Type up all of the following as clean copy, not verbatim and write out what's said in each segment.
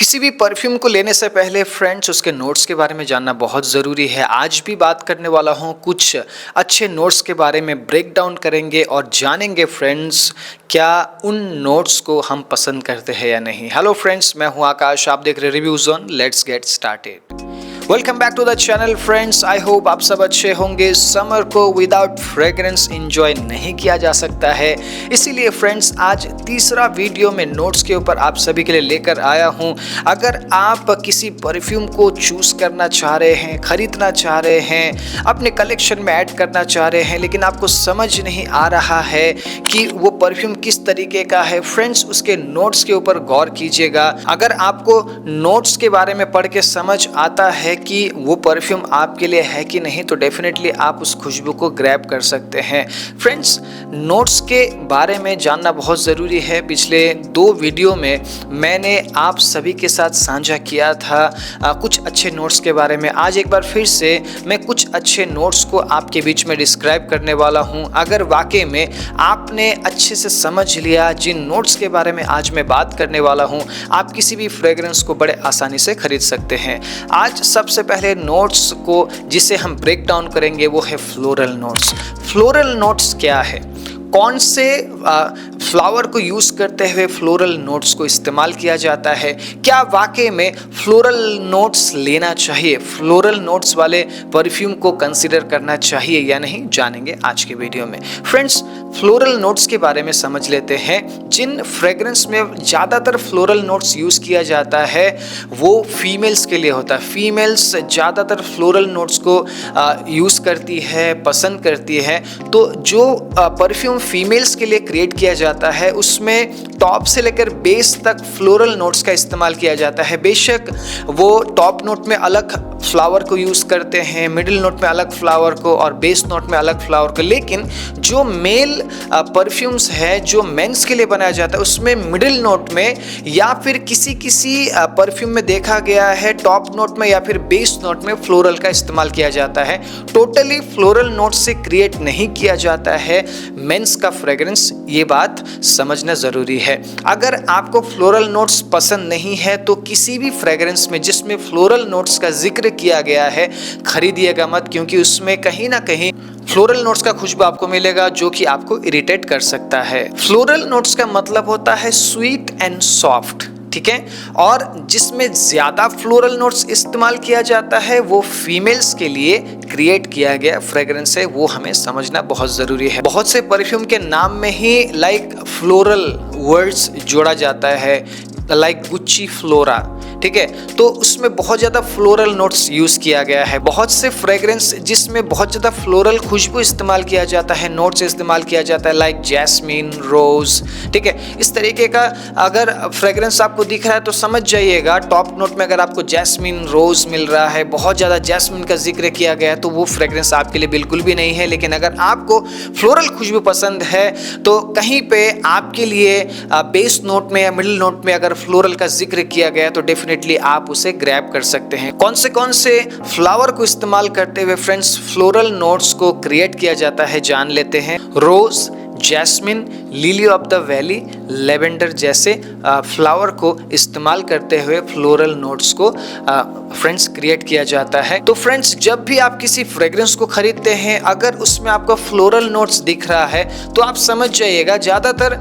किसी भी परफ्यूम को लेने से पहले फ्रेंड्स उसके नोट्स के बारे में जानना बहुत ज़रूरी है। आज भी बात करने वाला हूँ कुछ अच्छे नोट्स के बारे में, ब्रेक डाउन करेंगे और जानेंगे फ्रेंड्स क्या उन नोट्स को हम पसंद करते हैं या नहीं। हेलो फ्रेंड्स, मैं हूँ आकाश, आप देख रहे reviews on. Let's get started. Welcome back to the channel friends. I hope आप सब अच्छे होंगे। समर को विदाउट फ्रेग्रेंस एंजॉय नहीं किया जा सकता है, इसीलिए फ्रेंड्स आज तीसरा वीडियो में नोट्स के ऊपर आप सभी के लिए लेकर आया हूं। अगर आप किसी परफ्यूम को चूज करना चाह रहे हैं, खरीदना चाह रहे हैं, अपने कलेक्शन में ऐड करना चाह रहे हैं, लेकिन आपको समझ नहीं आ रहा है कि वो परफ्यूम किस तरीके का है, फ्रेंड्स उसके नोट्स के ऊपर गौर कीजिएगा। अगर आपको नोट्स के बारे में पढ़ के समझ आता है कि वो परफ्यूम आपके लिए है कि नहीं, तो डेफिनेटली आप उस खुशबू को ग्रैब कर सकते हैं। फ्रेंड्स, नोट्स के बारे में जानना बहुत ज़रूरी है। पिछले 2 वीडियो में मैंने आप सभी के साथ साझा किया था कुछ अच्छे नोट्स के बारे में। आज एक बार फिर से मैं कुछ अच्छे नोट्स को आपके बीच में डिस्क्राइब करने वाला हूं। अगर वाकई में आपने अच्छे से समझ लिया जिन नोट्स के बारे में आज मैं बात करने वाला हूं, आप किसी भी फ्रेग्रेंस को बड़े आसानी से खरीद सकते हैं। आज सबसे पहले नोट्स को जिसे हम ब्रेक डाउन करेंगे वो है फ्लोरल नोट्स। फ्लोरल नोट्स क्या है, कौन से फ्लावर को यूज़ करते हुए फ्लोरल नोट्स को इस्तेमाल किया जाता है, क्या वाकई में फ्लोरल नोट्स लेना चाहिए, फ्लोरल नोट्स वाले परफ्यूम को कंसीडर करना चाहिए या नहीं, जानेंगे आज के वीडियो में। फ्रेंड्स, फ्लोरल नोट्स के बारे में समझ लेते हैं। जिन फ्रेग्रेंस में ज़्यादातर फ्लोरल नोट्स यूज़ किया जाता है वो फीमेल्स के लिए होता है। फीमेल्स ज़्यादातर फ्लोरल नोट्स को यूज़ करती है, पसंद करती है। तो जो परफ्यूम फीमेल्स के लिए क्रिएट किया जाता है उसमें टॉप से लेकर बेस तक फ्लोरल नोट्स का इस्तेमाल किया जाता है। बेशक वो टॉप नोट में अलग फ्लावर को यूज़ करते हैं, मिडिल नोट में अलग फ्लावर को और बेस नोट में अलग फ्लावर को, लेकिन जो मेल परफ्यूम्स है जो मेंस के लिए बनाया जाता है उसमें मिडिल नोट में या फिर किसी परफ्यूम में देखा गया है टॉप नोट में या फिर बेस नोट में फ्लोरल का इस्तेमाल किया जाता है। टोटली फ्लोरल नोट से क्रिएट नहीं किया जाता है मेंस का फ्रेग्रेंस, ये बात समझना ज़रूरी है। अगर आपको फ्लोरल नोट्स पसंद नहीं है तो किसी भी फ्रेग्रेंस में जिसमें फ्लोरल नोट्स का जिक्र किया गया है खरीदिएगा मत, क्योंकि उसमें कहीं ना कहीं फ्लोरल नोट्स का खुशबू आपको मिलेगा जो कि आपको इरिटेट कर सकता है। फ्लोरल नोट्स का मतलब होता है स्वीट एंड सॉफ्ट, ठीक है, और जिसमें ज्यादा फ्लोरल नोट्स इस्तेमाल किया जाता है वो फीमेल्स के लिए क्रिएट किया गया फ्रेग्रेंस है, वो हमें समझना बहुत जरूरी है। बहुत से परफ्यूम के नाम में ही लाइक फ्लोरल वर्ड्स जोड़ा जाता है, लाइक गुच्ची फ्लोरा, ठीक है, तो उसमें बहुत ज़्यादा फ्लोरल नोट्स यूज़ किया गया है। बहुत से फ्रेग्रेंस जिसमें बहुत ज़्यादा फ्लोरल खुशबू इस्तेमाल किया जाता है, नोट्स इस्तेमाल किया जाता है, लाइक जैस्मिन, रोज़, ठीक है। इस तरीके का अगर फ्रेग्रेंस आपको दिख रहा है तो समझ जाइएगा टॉप नोट में अगर आपको जैस्मिन, रोज़ मिल रहा है, बहुत ज़्यादा जैस्मिन का जिक्र किया गया है, तो वो फ्रेग्रेंस आपके लिए बिल्कुल भी नहीं है। लेकिन अगर आपको फ्लोरल खुशबू पसंद है तो कहीं पे आपके लिए बेस नोट में या मिडिल नोट में अगर फ्लोरल का जिक्र किया गया तो डेफिनेटली आप उसे ग्रैब कर सकते हैं। कौन से फ्लावर को इस्तेमाल करते हुए फ्रेंड्स फ्लोरल नोट्स को क्रिएट किया जाता है जान लेते हैं। Rose, jasmine, lily of the valley, lavender जैसे फ्लावर को इस्तेमाल करते हुए फ्लोरल नोट्स को फ्रेंड्स क्रिएट किया जाता है। तो फ्रेंड्स, जब भी आप किसी फ्रेग्रेंस को खरीदते हैं अगर उसमें आपको फ्लोरल नोट्स दिख रहा है तो आप समझ जाइएगा ज़्यादातर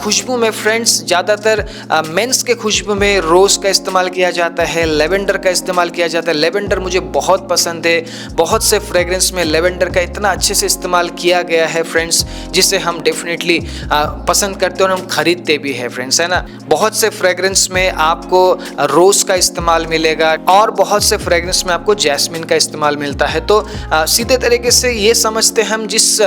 खुशबू में फ्रेंड्स, ज़्यादातर मेंस के खुशबू में रोज़ का इस्तेमाल किया जाता है, लेवेंडर का इस्तेमाल किया जाता है। लेवेंडर मुझे बहुत पसंद है, बहुत से फ्रेग्रेंस में लेवेंडर का इतना अच्छे से इस्तेमाल किया गया है फ्रेंड्स, जिसे हम डेफिनेटली पसंद करते हैं और हम खरीदते भी हैं फ्रेंड्स, है ना। बहुत से फ्रेग्रेंस में आपको रोज़ का इस्तेमाल मिलेगा और बहुत से फ्रेग्रेंस में आपको जैस्मिन का इस्तेमाल मिलता है। तो सीधे तरीके से ये समझते हैं हम जिस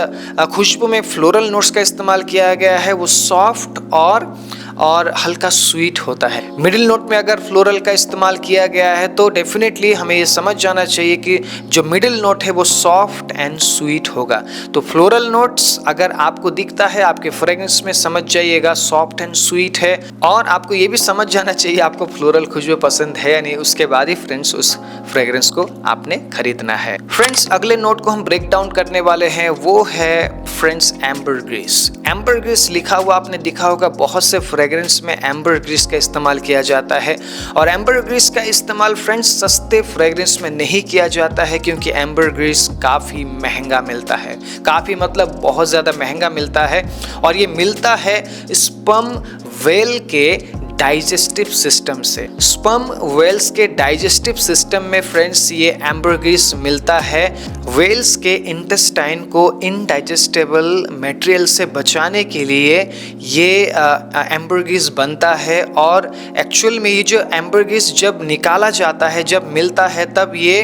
खुशबू में फ्लोरल नोट्स का इस्तेमाल किया गया है वो सॉफ्ट और हल्का स्वीट होता है। मिडिल नोट में अगर फ्लोरल का इस्तेमाल किया गया है तो डेफिनेटली हमें ये समझ जाना चाहिए कि जो मिडिल नोट है वो सॉफ्ट एंड स्वीट होगा। तो फ्लोरल नोट्स अगर आपको दिखता है आपके फ्रेग्रेंस में, समझ जाइएगा सॉफ्ट एंड स्वीट है। और आपको ये भी समझ जाना चाहिए आपको फ्लोरल खुशबू पसंद है या नहीं, उसके बाद ही फ्रेंड्स उस फ्रेग्रेंस को आपने खरीदना है। फ्रेंड्स, अगले नोट को हम ब्रेक डाउन करने वाले हैं, वो है फ्रेंड्स एम्बरग्रीस। एम्बरग्रीस लिखा हुआ आपने देखा होगा बहुत से फ्रेगरेंस में एम्बर ग्रीस का इस्तेमाल किया जाता है। और एम्बर ग्रीस का इस्तेमाल फ्रेंड्स सस्ते फ्रेगरेंस में नहीं किया जाता है, क्योंकि एम्बर ग्रीस काफ़ी महंगा मिलता है, काफ़ी मतलब बहुत ज़्यादा महंगा मिलता है। और ये मिलता है स्पर्म व्हेल के डाइजेस्टिव सिस्टम से। स्पर्म व्हेल्स के डाइजेस्टिव सिस्टम में फ्रेंड्स ये एम्बरग्रीस मिलता है। व्हेल्स के इंटेस्टाइन को इनडाइजेस्टेबल मटेरियल से बचाने के लिए ये एम्बरग्रीस बनता है। और एक्चुअल में ये जो एम्बरग्रीस जब निकाला जाता है, जब मिलता है, तब ये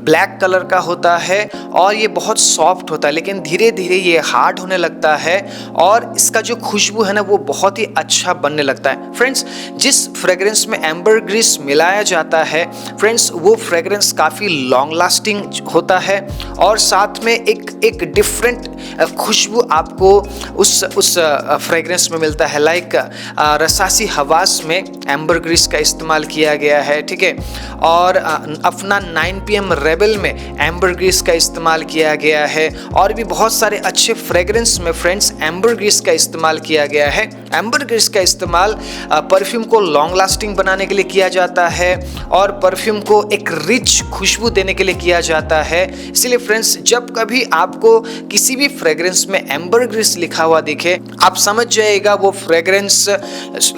ब्लैक कलर का होता है और ये बहुत सॉफ्ट होता है, लेकिन धीरे धीरे ये हार्ड होने लगता है और इसका जो खुशबू है ना वो बहुत ही अच्छा बनने लगता है। फ्रेंड्स, जिस फ्रेग्रेंस में एम्बर ग्रीस मिलाया जाता है फ्रेंड्स, वो फ्रेग्रेंस काफ़ी लॉन्ग लास्टिंग होता है और साथ में एक डिफरेंट खुशबू आपको उस फ्रेग्रेंस में मिलता है। लाइक रसासी हवास में एम्बर ग्रीस का इस्तेमाल किया गया है, ठीक है। और अपना 9 PM रेबल में एम्बर ग्रीस का इस्तेमाल किया गया है। और भी बहुत सारे अच्छे फ्रेग्रेंस में फ्रेंड्स एम्बर ग्रीस का इस्तेमाल किया गया है। एम्बर ग्रीस का इस्तेमाल परफ्यूम को लॉन्ग लास्टिंग बनाने के लिए किया जाता है और परफ्यूम को एक रिच खुशबू देने के लिए किया जाता है। इसलिए फ्रेंड्स, जब कभी आपको किसी भी फ्रेग्रेंस में एम्बर ग्रीस लिखा हुआ दिखे, आप समझ जाइएगा वो फ्रेग्रेंस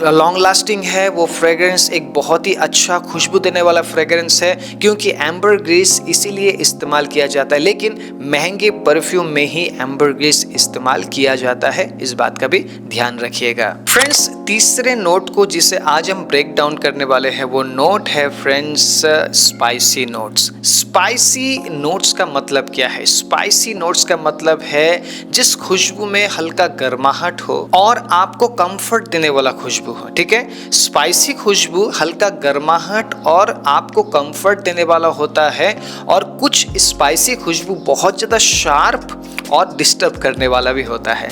लॉन्ग लास्टिंग है, वो फ्रेग्रेंस एक बहुत ही अच्छा खुशबू देने वाला फ्रेग्रेंस है, क्योंकि एम्बर ग्रीस इसीलिए इस्तेमाल किया जाता है। लेकिन महंगे परफ्यूम में ही एम्बर ग्रीस इस्तेमाल किया जाता है, इस बात का भी ध्यान रखिएगा। फ्रेंड्स, तीसरे नोट को जिसे आज हम ब्रेक डाउन करने वाले हैं वो नोट है friends spicy notes. Spicy notes का मतलब क्या है? स्पाइसी नोट्स का मतलब है जिस खुशबू में हल्का गर्माहट हो और आपको कंफर्ट देने वाला खुशबू हो, ठीक है। स्पाइसी खुशबू हल्का गर्माहट और आपको कंफर्ट देने वाला होता है। और कुछ स्पाइसी खुशबू बहुत ज़्यादा शार्प और डिस्टर्ब करने वाला भी होता है।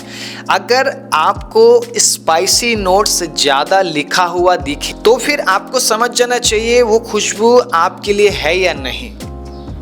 अगर आपको स्पाइसी नोट्स ज़्यादा लिखा हुआ दिखे तो फिर आपको समझ जाना चाहिए वो खुशबू आपके लिए है या नहीं,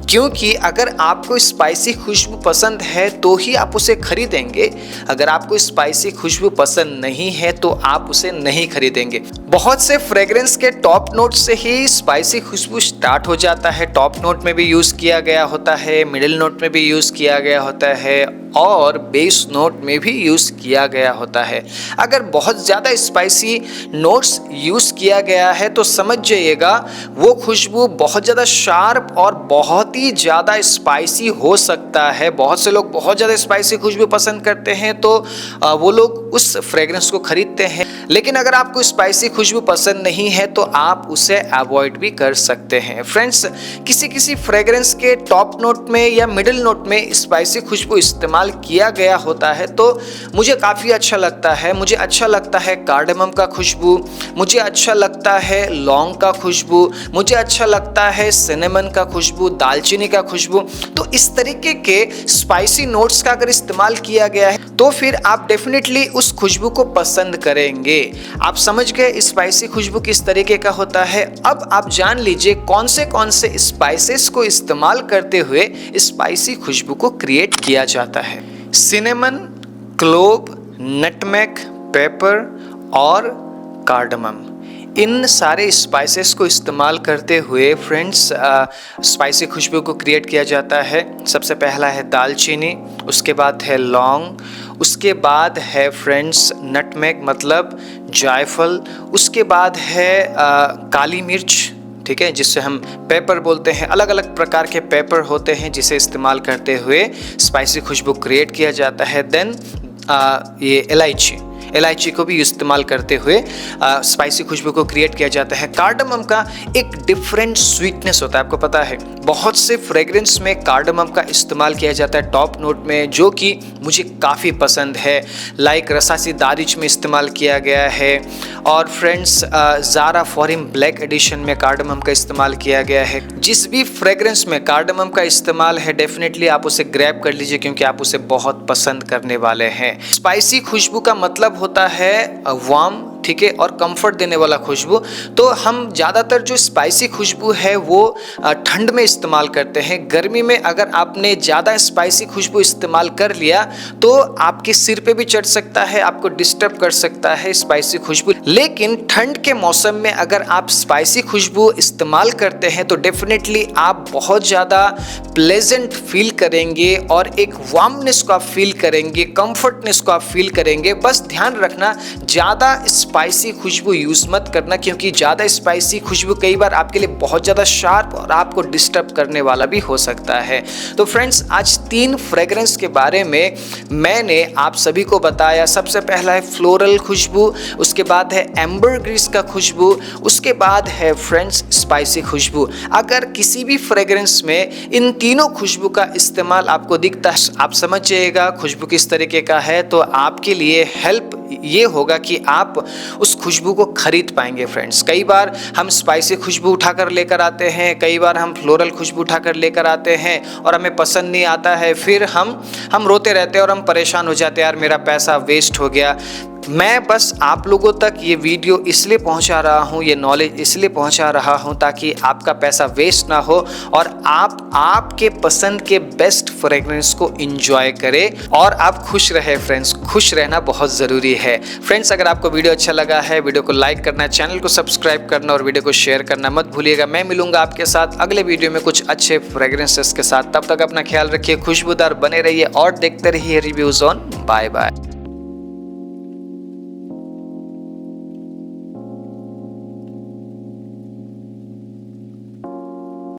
क्योंकि अगर आपको स्पाइसी खुशबू पसंद है तो ही आप उसे खरीदेंगे। अगर आपको स्पाइसी खुशबू पसंद नहीं है तो आप उसे नहीं खरीदेंगे। बहुत से फ्रेग्रेंस के टॉप नोट से ही स्पाइसी खुशबू स्टार्ट हो जाता है। टॉप नोट में भी यूज़ किया गया होता है, मिडिल नोट में भी यूज़ किया गया होता है और बेस नोट में भी यूज़ किया गया होता है। अगर बहुत ज़्यादा स्पाइसी नोट्स यूज़ किया गया है तो समझ जाइएगा वो खुशबू बहुत ज़्यादा शार्प और बहुत ही ज़्यादा स्पाइसी हो सकता है। बहुत से लोग बहुत ज़्यादा स्पाइसी खुशबू पसंद करते हैं तो वो लोग उस फ्रेग्रेंस को खरीदते हैं। लेकिन अगर आपको स्पाइसी खुशबू पसंद नहीं है तो आप उसे अवॉइड भी कर सकते हैं। फ्रेंड्स, किसी किसी फ्रेग्रेंस के टॉप नोट में या मिडिल नोट में स्पाइसी खुशबू इस्तेमाल किया गया होता है तो मुझे काफ़ी अच्छा लगता है। मुझे अच्छा लगता है कार्डेमम का खुशबू, मुझे अच्छा लगता है लौंग का खुशबू, मुझे अच्छा लगता है सिनेमन का खुशबू, दालचीनी का खुशबू। तो इस तरीके के स्पाइसी नोट्स का अगर इस्तेमाल किया गया है तो फिर आप डेफिनेटली उस खुशबू को पसंद करेंगे। आप समझ गए स्पाइसी खुशबू किस तरीके का होता है। अब आप जान लीजिए कौन से स्पाइसेस को इस्तेमाल करते हुए स्पाइसी खुशबू को क्रिएट किया जाता है। सिनेमन, क्लोव, नटमेग, पेपर और कार्डमम, इन सारे स्पाइसेस को इस्तेमाल करते हुए फ्रेंड्स स्पाइसी खुशबू को क्रिएट किया जाता है। सबसे पहला है दालचीनी, उसके बाद है लौंग, उसके बाद है फ्रेंड्स नटमेग मतलब जायफल, उसके बाद है काली मिर्च, ठीक है, जिससे हम पेपर बोलते हैं। अलग अलग प्रकार के पेपर होते हैं जिसे इस्तेमाल करते हुए स्पाइसी खुशबू क्रिएट किया जाता है। देन ये इलायची को भी इस्तेमाल करते हुए स्पाइसी खुशबू को क्रिएट किया जाता है। कार्डमम का एक डिफरेंट स्वीटनेस होता है, आपको पता है। बहुत से फ्रेग्रेंस में कार्डमम का इस्तेमाल किया जाता है टॉप नोट में, जो कि मुझे काफ़ी पसंद है। लाइक रसासी दारिच में इस्तेमाल किया गया है और friends Zara foreign black edition में कार्डमम का इस्तेमाल किया गया है। जिस भी फ्रेग्रेंस में कार्डमम का इस्तेमाल है डेफिनेटली आप उसे ग्रैब कर लीजिए, क्योंकि आप उसे बहुत पसंद करने वाले हैं। स्पाइसी खुशबू का मतलब होता है वार्म, ठीक है, और कंफर्ट देने वाला खुशबू। तो हम ज़्यादातर जो स्पाइसी खुशबू है वो ठंड में इस्तेमाल करते हैं। गर्मी में अगर आपने ज़्यादा स्पाइसी खुशबू इस्तेमाल कर लिया तो आपके सिर पे भी चढ़ सकता है, आपको डिस्टर्ब कर सकता है स्पाइसी खुशबू। लेकिन ठंड के मौसम में अगर आप स्पाइसी खुशबू इस्तेमाल करते हैं तो डेफिनेटली आप बहुत ज़्यादा प्लेजेंट फील करेंगे और एक वार्मनेस को आप फील करेंगे, कंफर्टनेस को आप फील करेंगे। बस ध्यान रखना ज़्यादा स्पाइसी खुशबू यूज़ मत करना, क्योंकि ज़्यादा स्पाइसी खुशबू कई बार आपके लिए बहुत ज़्यादा शार्प और आपको डिस्टर्ब करने वाला भी हो सकता है। तो फ्रेंड्स, आज 3 फ्रेग्रेंस के बारे में मैंने आप सभी को बताया। सबसे पहला है फ्लोरल खुशबू, उसके बाद है एम्बरग्रीस का खुशबू, उसके बाद है फ्रेंड्स स्पाइसी खुशबू। अगर किसी भी फ्रेग्रेंस में इन तीनों खुशबू का इस्तेमाल आपको दिखता है, आप समझ जाइएगा खुशबू किस तरीके का है, तो आपके लिए हेल्प ये होगा कि आप उस खुशबू को खरीद पाएंगे। फ्रेंड्स, कई बार हम स्पाइसी खुशबू उठाकर लेकर आते हैं, कई बार हम फ्लोरल खुशबू उठाकर लेकर आते हैं और हमें पसंद नहीं आता है, फिर हम रोते रहते हैं और हम परेशान हो जाते हैं, यार मेरा पैसा वेस्ट हो गया। मैं बस आप लोगों तक ये वीडियो इसलिए पहुंचा रहा हूं, ये नॉलेज इसलिए पहुंचा रहा हूं ताकि आपका पैसा वेस्ट ना हो और आप आपके पसंद के बेस्ट फ्रेग्रेंस को एंजॉय करें और आप खुश रहे। फ्रेंड्स, खुश रहना बहुत ज़रूरी है। फ्रेंड्स, अगर आपको वीडियो अच्छा लगा है, वीडियो को लाइक करना, चैनल को सब्सक्राइब करना और वीडियो को शेयर करना मत भूलिएगा। मैं मिलूंगा आपके साथ अगले वीडियो में कुछ अच्छे फ्रेग्रेंसेस के साथ। तब तक अपना ख्याल रखिए, खुशबूदार बने रहिए और देखते रहिए रिव्यूज़ ऑन। Bye bye.